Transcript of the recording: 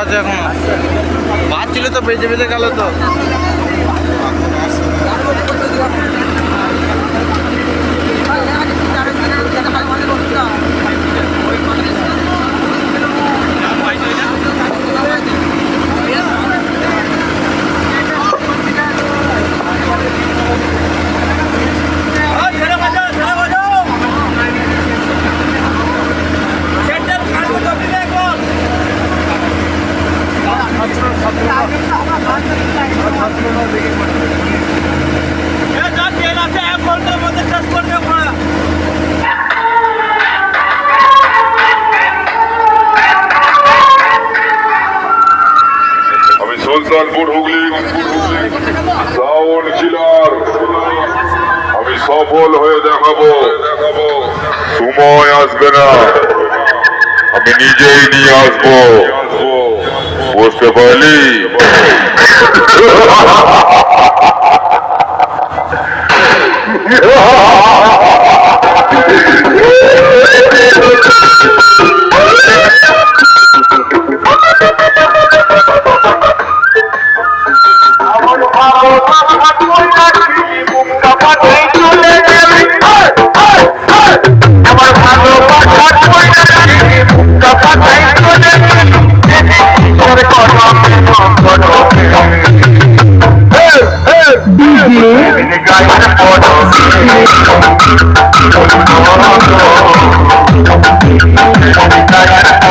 আছে এখন? বাজছিল তো, বেজে বেজে গেল তো। সুলতানপুর হুগলি সাউন্ড কিলার আমি সফল হয়ে দেখাবো। সময় আসবে না, আমি নিজেই নিয়ে আসবো। বুঝতে পারলি? DJ